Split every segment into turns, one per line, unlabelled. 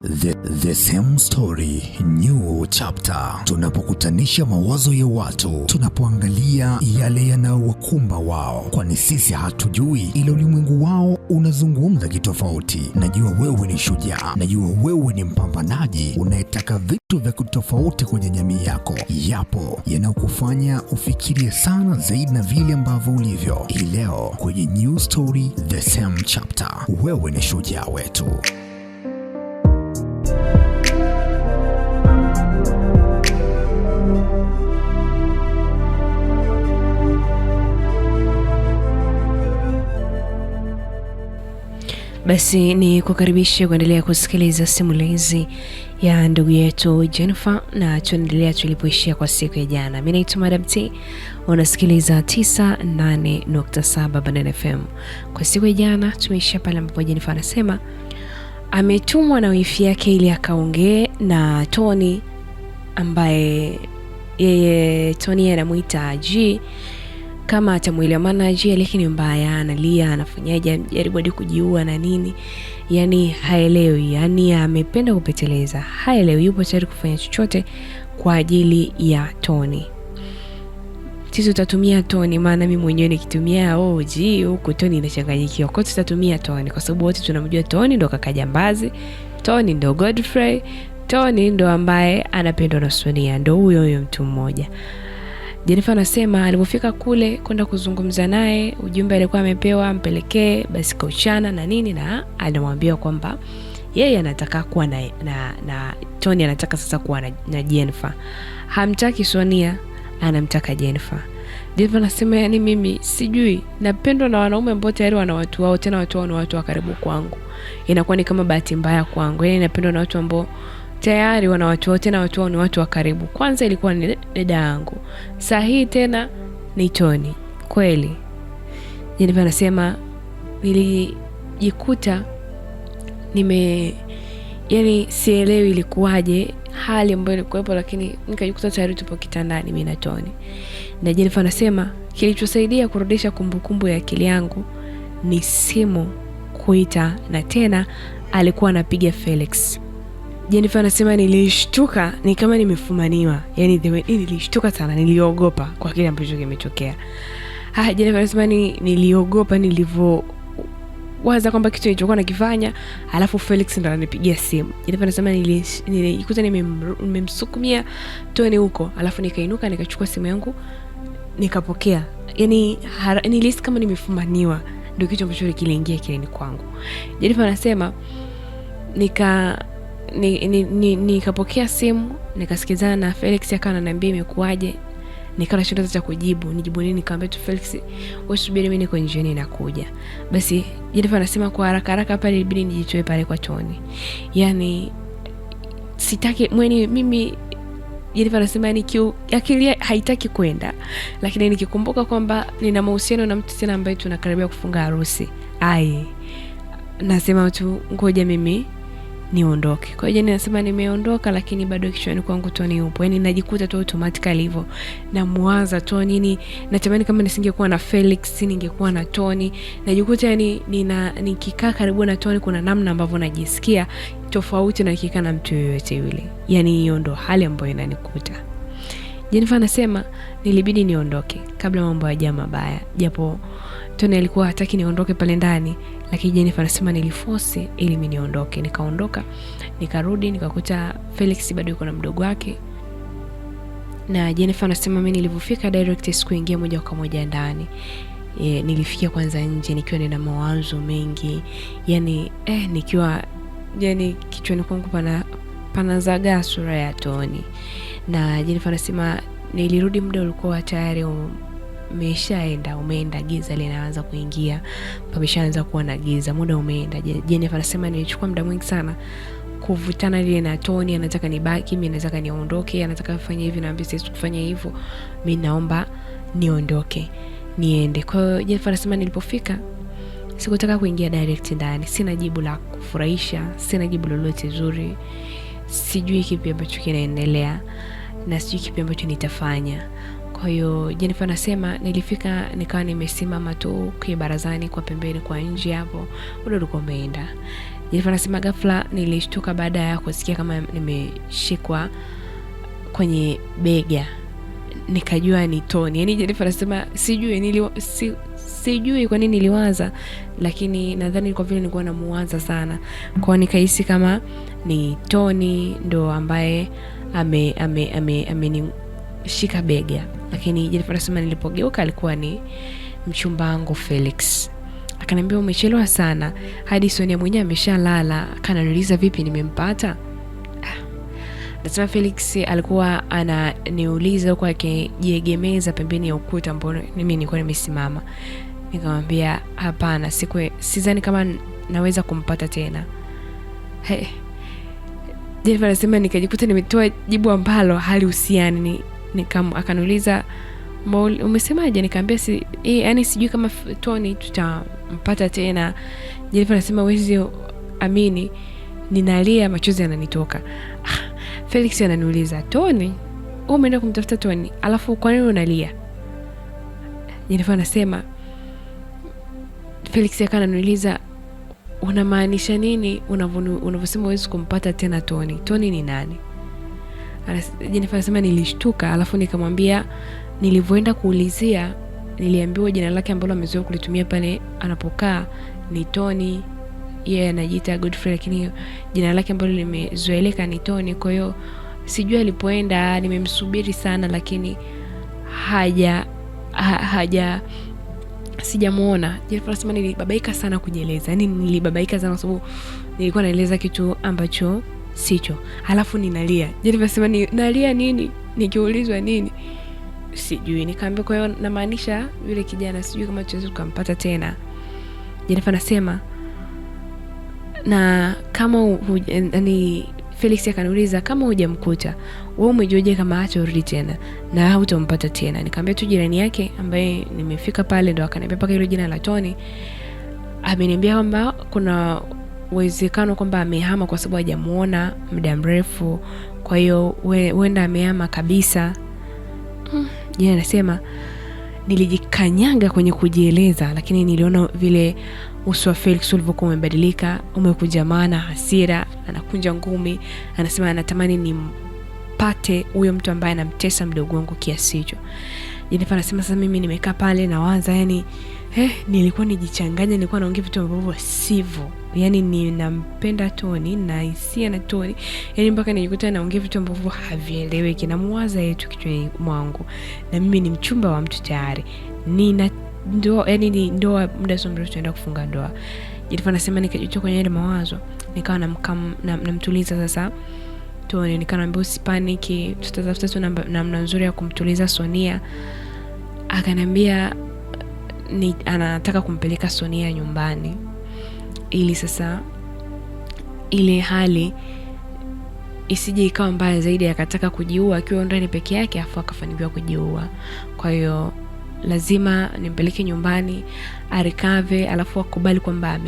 The same story, new chapter. Tunapokutanisha mawazo ya watu, tunapoangalia yale yanayowakumba wao, kwani sisi hatujui ila ulimwengu wao unazungumza kitofauti. Najua wewe ni shujaa, najua wewe ni mpambanaji unayetaka vitu vya kutofauti kwenye jamii yako. Yapo yanayokufanya ufikirie sana zaidi na vile ambavyo ulivyo. Hii leo kwenye new story, the same chapter, wewe ni shujaa wetu.
Basi ni kukaribisha kuendelea kusikiliza simulizi ya ndugu yetu Jennifer, na tuendelea tulipoishia kwa siku ya jana. Mimi naitwa Madam T, unasikiliza 98.7 Banana FM. Kwa siku ya jana tumeishia pale ambapo Jennifer anasema ametumwa na wifi yake ili akaongee na Tony, ambaye yeye Tony anamuita G, kama atamuelewa. Maana G lakini mbaya, analia, anafanyaje, jaribu hadi kujiua na nini. Yani haelewi, yani amependa kupeteleza, haelewi, yupo tayari kufanya chochote kwa ajili ya Tony. Sisi tutatumia Tony, maana mimi mwenyewe nikitumia G huko Tony inachanganyikiwa. Kwa hiyo tutatumia Tony kwa sababu wote tunamjua Tony ndo kaka jambazi, Tony ndo Godfrey, Tony ndo ambaye anapendwa na Sonia, ndo huyo mtu mmoja. Jennifer anasema alipofika kule kwenda kuzungumza naye, ujumbe alikuwa amepewa mpelekee, basi kauchana na nini, na anamwambia kwamba yeye anataka kuwa na Tony anataka sasa kuwa na Jennifer. Hamtaki Sonia, anamtaka Jennifer. Jennifer anasema yani mimi sijui, napendwa na wanaume ambao tayari wana watu wao, tena watu wao ni watu wa karibu kwangu. Inakuwa ni kama bahati mbaya kwangu. Yani napendwa na watu ambao tayari wana watu wote na watu wao ni watu wa karibu. Kwanza ilikuwa ni dada yangu, saa hii tena ni Tony. Kweli Jennifer anasema nilijikuta yani sielewi ilikuwaje hali ambayo ilikuwepo, lakini nikajikuta tayari tupo kitandani mimi na Tony. Na Jennifer anasema kilichosaidia kurudisha kumbukumbu ya akili yangu ni simu kuita, na tena alikuwa anapiga Felix. Jennifer anasema nilishtuka, ni kama nimefumaniwa. Yani nilishtuka sana, niliogopa kwa kile ambacho kimetokea. Jennifer anasema niliogopa nilivyowaza kwamba kitu nilichokuwa nakifanya, alafu Felix ndo ananipigia simu. Jennifer anasema nilikuta nimemsukumia Tony huko, alafu nikainuka nikachukua simu yangu nikapokea. Yani nilihisi kama nimefumaniwa, ndio kitu ambacho kiliingia kilini kwangu. Jennifer anasema nikapokea simu, nikasikizana na Felix, akawa ananiambia imekuaje. Nikawa nashinda cha kujibu, nijibu nini? Nikamwambia tu Felix, wewe subiri, mimi niko njiani nakuja. Basi Jennifer anasema kwa haraka pale ilibidi nijitoe pale kwa Tony. Yani sitaki mimi. Jennifer anasema akili haitaki kwenda, lakini nikikumbuka kwamba nina mahusiano na mtu tena ambaye tunakaribia kufunga harusi, nasema tu ngoja mimi niondoke. Kwa hiyo ninasema nimeondoka, lakini bado kichwani kwangu Tony yupo. Yani najikuta tu automatically hivyo na muanza Tony, natamani kama nisingekuwa na Felix ningekuwa na Tony. Najikuta yani nikikaa karibu na Tony kuna namna ambavyo najisikia tofauti na nikikaa na mtu yoyote yule. Yani hiyo ndo hali ambayo inanikuta. Jennifer anasema nilibidi niondoke kabla mambo hayajawa mabaya, japo Tony alikuwa hataki niondoke pale ndani, lakini Jennifer anasema niliforce ili mimi niondoke. Nikaondoka, nikarudi, nikakuta Felix bado yuko na mdogo wake. Na Jennifer anasema mimi nilipofika direct sikuingia moja kwa moja ndani. Nilifikia kwanza nje nikiwa nina mawazo mengi. Yani nikiwa kichwani kwangu panazaga sura ya Tony. Na Jennifer anasema nilirudi muda ulikuwa tayari umeenda, giza linaanza kuingia, pameshaanza kuwa na giza, muda umeenda. Jennifer anasema nilichukua muda mwingi sana kuvutana ile na Tony, anataka nibaki, mimi nataka niondoke, anataka kufanya hivi na mimi siwezi kufanya hivyo, mimi naomba niondoke niende. Kwa hiyo Jennifer anasema nilipofika sikutaka kuingia direct ndani, sina jibu la kufurahisha, sina jibu lolote zuri, sijui kipi ambacho kinaendelea na sijui kipi ambacho nitafanya. Kwa hiyo Jennifer anasema nilifika nikawa nimesimama tu kwa barazani kwa pembeni kwa nje hapo, muda ulikuwa umeenda. Jennifer anasema ghafla nilishtuka baada ya kusikia kama nimeshikwa kwenye bega. Nikajua ni Tony. Yaani Jennifer anasema sijui kwa nini niliwaza, lakini nadhani kwa vile nilikuwa namuwaza sana. Kwa nikahisi kama ni Tony ndo ambaye amenishika bega. Lakini Jennifer anasema nilipogeuka alikuwa ni mchumba wangu Felix. Akaniambia umechelewa sana, hadi Sonia mwenyewe ameshalala. Akaniuliza vipi nimempata? Nasema Felix alikuwa ananiuliza huko akijiegemeza pembeni ya ukuta ambao mimi nilikuwa nimesimama. Nikamwambia hapana, sidhani kama naweza kumpata tena. Jennifer anasema nikajikuta nimetoa jibu ambalo halihusiani. Akaniuliza umesemaje? Nikamwambia yani sijui kama Tony tutampata tena. Jennifer anasema wezi amini, ninalia, machozi yananitoka. Felix ananiuliza, Tony, umeenda kumtafuta Tony, alafu kwa nini unalia? Jennifer anasema Felix ananiuliza unamaanisha nini unavyosema huwezi kumpata tena Tony? Tony ni nani? Jennifer anasema nilishtuka, alafu nikamwambia nilivyoenda kuulizia niliambiwa jina lake ambalo amezoea kulitumia pale anapokaa ni Tony. Yeye anajiita Godfrey, lakini jina lake ambalo limezoeleka ni Tony. Kwa hiyo sijui alipoenda, nimemsubiri sana lakini sijamuona. Jennifer anasema nilibabaika sana kujieleza. Yaani nilibabaika sana kwa sababu nilikuwa naeleza kitu ambacho sicho. Halafu ninalia. Jennifer anasema nalia nini? Nikiulizwa nini? Sijui. Nikamwambia kwa hiyo namaanisha yule kijana sijui kama tuweze kumpata tena. Jennifer anasema na kama Felix akaniuliza kama hujamkuta wewe umejuaje kama hatarudi tena na hutampata tena? Nikamwambia tu jirani yake ambaye nimefika pale ndo akaniambia paka hilo jina la Tony. Ameniambia kwamba kuna uwezekano kwamba amehama kwa sababu hajamuona muda mrefu, kwa hiyo huenda amehama kabisa. Yeye anasema nilijikanyaga kwenye kujieleza, lakini niliona vile uso wa Felix ulivyokuwa umebadilika, umekujamana hasira, anakunja ngumi, anasema anatamani nimpate huyo mtu ambaye anamtesa mdogo wangu kiasi hicho. Jennifer anasema sasa mimi nimekaa pale na waza, yani nilikuwa nijichanganya, nilikuwa naongea vitu ambavyo sivyo. Yani ninampenda Tony na hisia na Tony, yani mpaka nijikuta naongea vitu ambavyo havieleweki na muwaza yetu kichwani mwangu, na mimi ni mchumba wa mtu tayari. Nina ndoa, yani ni ndoa, muda sio mrefu tunaenda kufunga ndoa. Jennifer anasema nikajitoa kwenye ile mawazo, nikawa namtuliza sasa Tony, nikamwambia usipaniki, tutatafuta tu namna nzuri ya kumtuliza Sonia. Akaniambia anataka kumpeleka Sonia nyumbani ili sasa ile hali isije ikawa mbaya zaidi, akataka kujiua akiwa ndani peke yake afu akafanikiwa kujiua. Kwa hiyo lazima nimpeleke nyumbani arekave, alafu akubali kwamba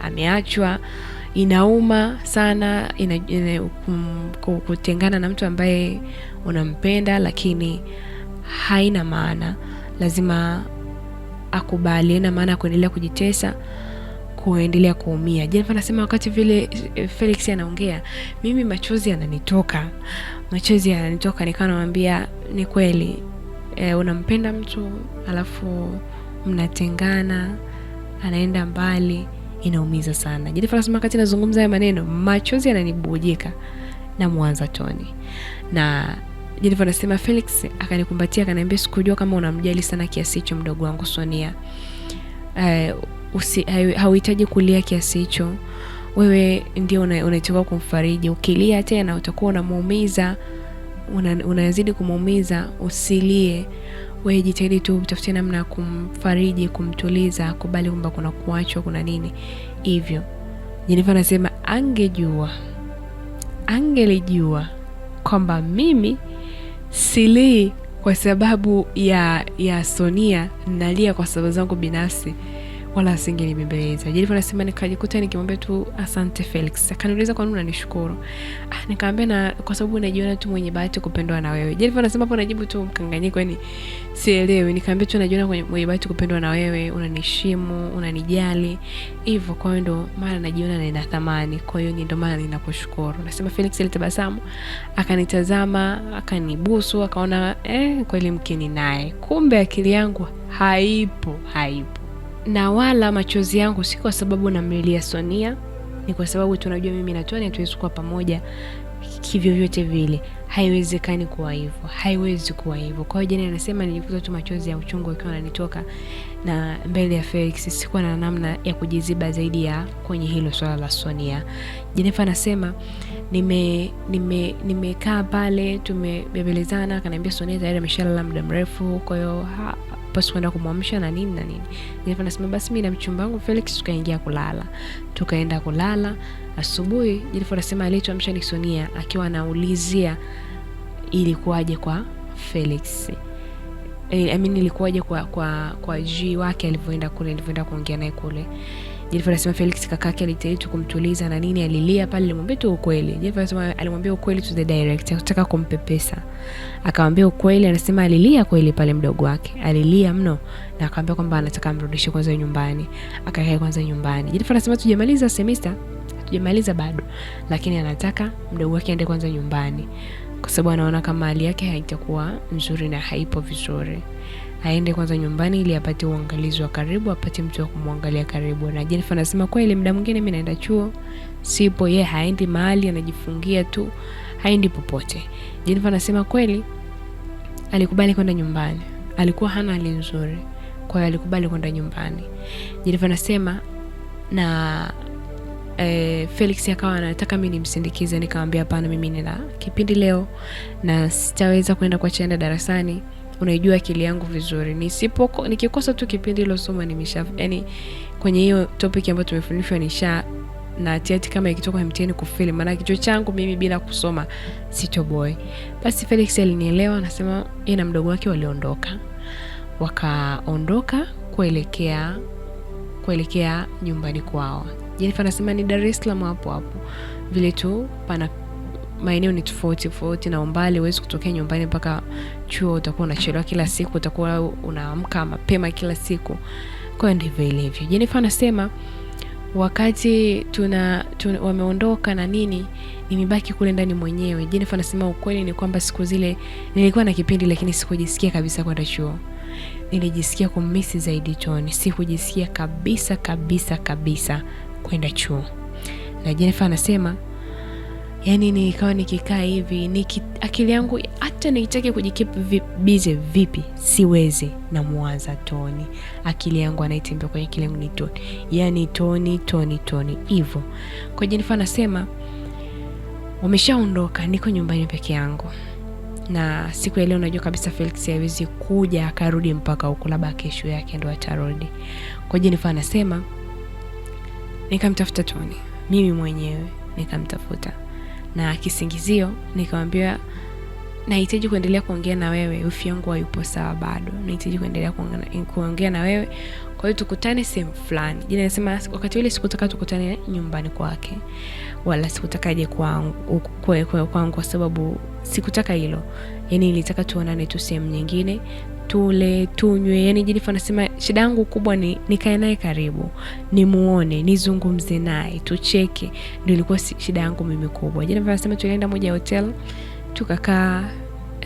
ameachwa. Inauma sana kutengana na mtu ambaye unampenda, lakini haina maana, lazima akubali. Na maana kuendelea kujitesa, kuendelea kuumia. Jennifer anasema wakati vile Felix anaongea, mimi machozi yananitoka. Nikawa namwambia ni kweli, unampenda mtu alafu mnatengana, anaenda mbali, inaumiza sana. Jennifer anasema wakati nazungumza haya maneno, machozi yananibujika na mwanza Tony. Na Jennifer anasema Felix akanikumbatia, akaniambia sikujua kama unamjali sana kiasi hicho mdogo wangu Sonia. Hauhitaji kulia kiasi hicho. Wewe ndio unatakiwa kumfariji. Ukilia tena utakuwa unamuumiza, unazidi kumuumiza. Usilie. Wewe jitahidi tu utafute namna ya kumfariji, kumtuliza, kubali kwamba kuna kuachwa, kuna nini hivyo. Jennifer anasema angelijua kwamba mimi silii kwa sababu ya Sonia, nalia kwa sababu zangu binafsi, wala asingenibembeleza. Jennifer anasema nikajikuta nikimwambia tu asante Felix. Akaniuliza kwa nini unanishukuru? Nikamwambia na kwa sababu najiona tu mwenye bahati kupendwa na wewe. Jennifer anasema hapo najibu tu mkanganyiko, yani sielewi. Nikamwambia tu najiona mwenye bahati kupendwa na wewe, unanishimu, unanijali. Hivyo kwa hiyo ndo maana najiona nina thamani. Kwa hiyo ndio maana ninakushukuru. Nasema Felix alitabasamu, akanitazama, akanibusu, akaona kweli mkini naye. Kumbe akili yangu haipo. Na wala machozi yangu si kwa sababu namlilia Sonia, ni kwa sababu tunajua mimi na Tony hatuwezi kuwa pamoja kivyo vyote vile. Haiwezekani kuwa hivyo. Haiwezi kuwa hivyo. Kwa hiyo Jenny anasema nilikuta tu machozi ya uchungu yakiwa yananitoka, na mbele ya Felix sikuwa na namna ya kujiziba zaidi ya kwenye hilo swala la Sonia. Jennifer anasema nimekaa pale, tumebebelezana, akaniambia Sonia tayari ameshalala muda mrefu, kwa hiyo basi kwenda kumwamsha na nini. Jennifer anasema basi mimi na mchumba wangu Felix tukaingia kulala. Tukaenda kulala. Asubuhi Jennifer anasema alichoamsha ni Sonia akiwa anaulizia ilikuwaje kwa Felix. Ilikuwaje kwa G wake alivyoenda kuongea naye kule. Jennifer anasema Felix kakake alitaka kumtuliza na nini, alilia pale, alimwambia tu ukweli. Jennifer anasema alimwambia ukweli to the direct, hakutaka kumpepesa. Akamwambia ukweli, anasema alilia kweli pale mdogo wake. Alilia mno na akamwambia kwamba anataka amrudishe kwanza nyumbani. Akakae kwanza nyumbani. Jennifer anasema tujamaliza semester, tujamaliza bado, lakini anataka mdogo wake aende kwanza nyumbani kwa sababu anaona kama hali yake haitakuwa nzuri na haipo vizuri. Aende kwanza nyumbani ili apate uangalizi wa karibu, apate mtu wa kumwangalia karibu. Na Jennifer anasema kweli muda mwingine mimi naenda chuo sipo, yeye haendi mahali, anajifungia tu, haendi popote. Jennifer anasema kweli alikubali kwenda nyumbani. Alikuwa hana hali nzuri, kwa hiyo alikubali kwenda nyumbani. Jennifer anasema na Felix akawa anataka mimi nimsindikize, nikamwambia hapana, mimi nina kipindi leo na sitaweza kwenda kuachana darasani. Unaijua akili yangu vizuri. Nikikosa tu kipindi hilo somo yani kwenye hiyo topic ambayo tumefundishwa na tiati kama ikitoka mtihani kufeli, maana kichwa changu mimi bila kusoma sitoboy. Basi Felix alinielewa, anasema yeye na mdogo wake wakaondoka kuelekea nyumbani kwao. Jennifer anasema ni Dar es Salaam hapo vile tu, pana maeneo ni tofauti na umbali, huwezi kutokea nyumbani mpaka chuo, utakuwa unachelewa kila siku, utakuwa unaamka mapema kila siku. Kwa hiyo ndivyo ilivyo. Jennifer anasema wakati wameondoka na nini, nimebaki kule ndani mwenyewe. Jennifer anasema ukweli ni kwamba siku zile nilikuwa na kipindi, lakini sikujisikia kabisa kwenda chuo. Nilijisikia kumisi zaidi Tony. Sikujisikia kabisa kwenda chuo. Na Jennifer anasema yani nikawa nikikaa hivi, akili yangu hata nitake kujikeep busy vipi siwezi, na muanza Tony. Akili yangu anaitembea kwenye akili yangu ni Tony. Yani Tony hivyo. Kwa Jennifer anasema wameshaondoka, niko nyumbani peke yangu. Na siku ya leo najua kabisa Felix hawezi kuja akarudi mpaka huko, labda kesho yake ndo atarudi. Kwa Jennifer anasema nikamtafuta Tony, mimi mwenyewe nikamtafuta. Na kisingizio nikamwambia nahitaji kuendelea kuongea na wewe, ufi yangu hayupo sawa bado. Nahitaji kuendelea kuongea na wewe. Kwa hiyo tukutane sehemu fulani. Jina nasema wakati ule sikutaka tukutane nyumbani kwake, wala sikutaka aje kwangu kwa sababu sikutaka hilo. Yani nilitaka tuonane tu sehemu nyingine, tule, tunywe. Yani Jennifer anasema shida yangu kubwa ni nikae naye karibu, nimuone, nizungumze naye, tucheke. Ndio ilikuwa shida yangu mimi kubwa. Jennifer anasema tulienda moja hotel, tukakaa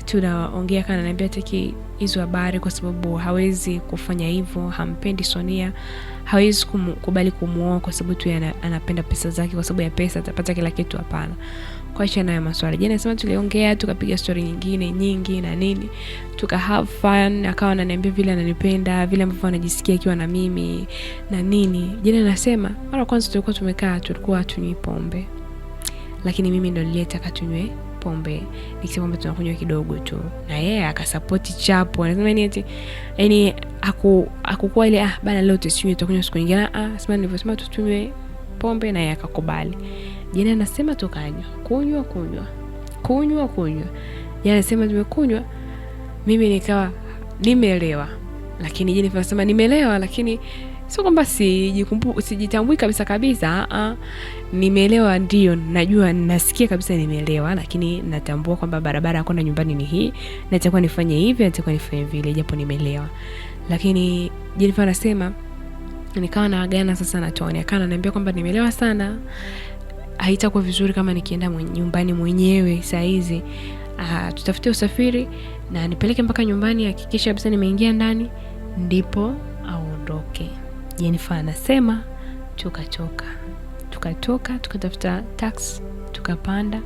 tunaongea, kana ananiambia taki hizo habari kwa sababu hawezi kufanya hivyo, hampendi Sonia, hawezi kubali kumuoa kwa sababu tu anapenda pesa zake, kwa sababu ya pesa atapata kila kitu. Hapana, kwa hiyo nayo maswali. Jana nasema tuliongea, tukapiga story nyingi na nini, tuka have fun. Akawa ananiambia vile ananipenda, vile ambavyo anajisikia akiwa na mimi na nini. Jana nasema mara kwanza tulikuwa tunywe pombe, lakini mimi ndo nilitaka tunywe pombe, nikisema kwamba tunakunywa kidogo tu, na yeye akasupport chapo. Anasema yani hakukuwa ile bana leo tusinywe, tutakunywa siku nyingine. Sema nilivyosema tunywe pombe, na yeye akakubali. Jana anasema tukanywa, kunywa. Jana anasema tumekunywa, mimi nikawa nimeelewa, lakini Jennifer anasema nimeelewa, lakini Sio kwamba sijitambui kabisa. Nimeelewa, ndio najua, nasikia kabisa nimeelewa, lakini natambua kwamba barabara kwenda nyumbani ni hii, natakiwa nifanye hivi, natakiwa nifanye vile, japo nimeelewa. Lakini Jennifer anasema nikawa naagana sasa na Tony, akaniambia kwamba nimeelewa sana, haitakuwa vizuri kama nikienda nyumbani mwenyewe saa hizi. Tutafutie usafiri na nipeleke mpaka nyumbani, hakikisha kabisa nimeingia ndani ndipo aondoke. Jennifer anasema tukatafuta taxi, tukapanda.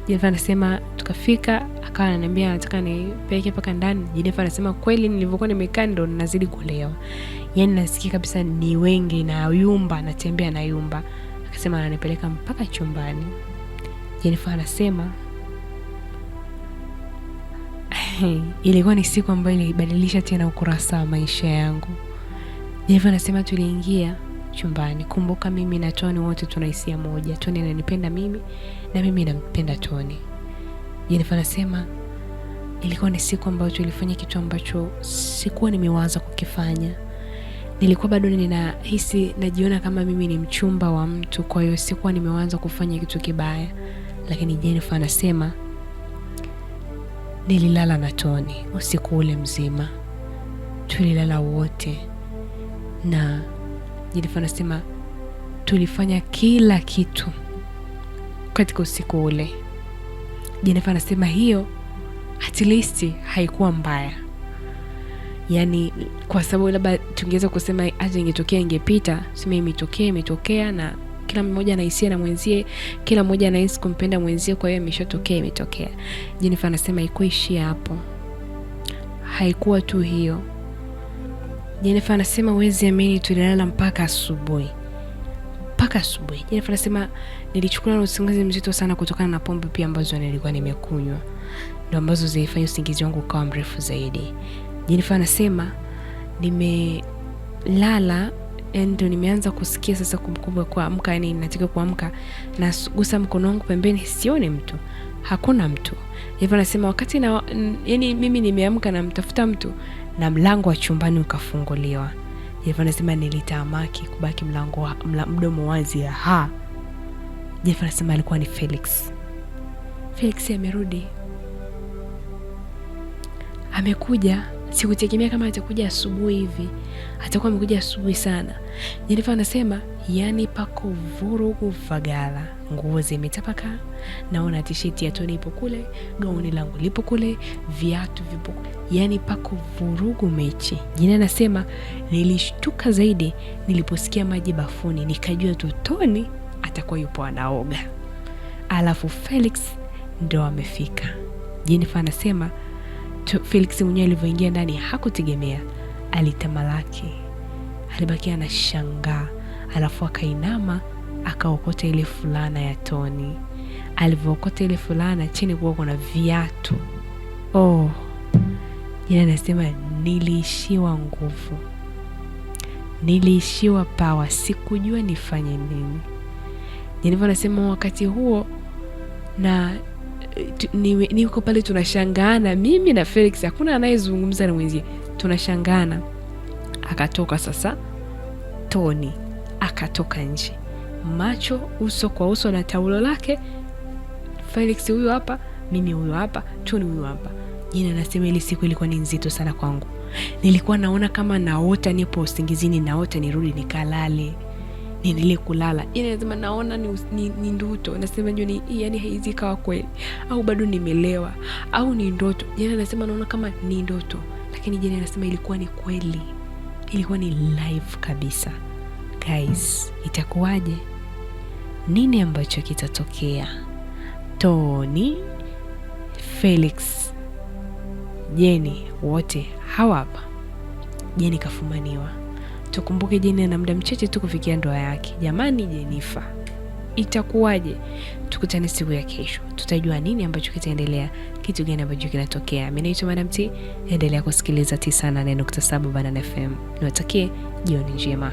Jennifer anasema tukafika, akawa ananiambia nataka nipeleke mpaka ndani. Jennifer anasema kweli nilivyokuwa nimekaa ndo nazidi kulewa, yani nasikia kabisa ni wengi na yumba, natembea na yumba. Akasema ananipeleka mpaka chumbani. Jennifer anasema ilikuwa ni siku ambayo ilibadilisha tena ukurasa wa maisha yangu. Jennifer anasema tuliingia chumbani. Kumbuka mimi na Tony wote tuna hisia moja. Tony ananipenda mimi na mimi nampenda Tony. Jennifer anasema ilikuwa ni siku ambayo tulifanya kitu ambacho sikuwa nimewaza kukifanya. Nilikuwa bado ninahisi, najiona kama mimi ni mchumba wa mtu, kwa hiyo sikuwa nimewaza kufanya kitu kibaya. Lakini Jennifer anasema nililala na Tony usiku ule mzima. Tulilala wote. Na Jennifer anasema tulifanya kila kitu katika usiku ule. Jennifer anasema hiyo at least haikuwa mbaya. Yani kwa sababu labda tungeweza kusema aje ingetokea ingepita, sema imetokea na kila mmoja anahisia na mwenzie, kila mmoja anahisi kumpenda mwenzie, kwa hiyo imetokea. Jennifer anasema ikuishia hapo. Haikuwa tu hiyo. Jennifer anasema wezi amini tulilala mpaka asubuhi. Jennifer anasema nilichukua usingizi mzito sana kutokana na pombe pia ambazo nilikuwa nimekunywa. Ndio ambazo zilifanya usingizi wangu ukawa mrefu zaidi. Jennifer anasema nimelala ndio nimeanza kusikia sasa kumkumbuka kuamka, yani nataka kuamka na gusa mkono wangu pembeni, sioni mtu. Hakuna mtu. Jennifer anasema wakati yani mimi nimeamka na mtafuta mtu na mlango wa chumbani ukafunguliwa. Jennifer anasema nilitamaki kubaki mdomo wazi. Jennifer anasema alikuwa ni Felix. Felix amerudi. Amekuja. Sikutegemea kama atakuja asubuhi hivi. Atakuwa amekuja asubuhi sana. Jennifer anasema yani pako vurugu vagala. Nguo zimetapaka. Naona t-shirt ya Tony ipo kule, gauni langu lipo kule, viatu vipo kule. Yani pako vurugu mechi. Jennifer anasema nilishtuka zaidi niliposikia maji bafuni, nikajua tu Tony atakuwa yupo anaoga. Alafu Felix ndo amefika. Jennifer anasema Felix mwenyewe alivyoingia ndani hakutegemea, alitamalaki. Alibaki anashangaa, alafu akainama akaokota ile fulana ya Tony. Alivyookota ile fulana chini kuwa kuna viatu. Yeye anasema niliishiwa nguvu. Niliishiwa power, sikujua nifanye nini. Jennifer anasema wakati huo na niko pale tunashangaana mimi na Felix, hakuna anayezungumza na mwenzie, tunashangaana. Akatoka sasa Tony, akatoka nje, macho uso kwa uso na taulo lake. Felix huyu hapa, mimi huyu hapa, Tony huyu hapa. Jina anasema ile siku ilikuwa ni nzito sana kwangu. Nilikuwa naona kama naota, nipo usingizini, naota nirudi nikalale, niendelee kulala. Yeye anasema naona ni ndoto. Nasema ni yani haizi kawa kweli au bado nimelewa au ni ndoto. Yeye anasema naona kama ni ndoto, lakini yeye anasema ilikuwa ni kweli. Ilikuwa ni live kabisa. Guys, itakuwaje? Nini ambacho kitatokea? Tony, Felix, Jenny wote hawa hapa. Jenny kafumaniwa. Tukumbuke Jenny ana muda mchache tu kufikia ndoa yake. Jamani Jennifer, itakuwaje? Tukutane siku ya kesho. Tutajua nini ambacho kitaendelea, kitu gani ambacho kinatokea. Mimi naitwa Madam T. Endelea kusikiliza 98.7 Banana FM. Niwatakie jioni njema.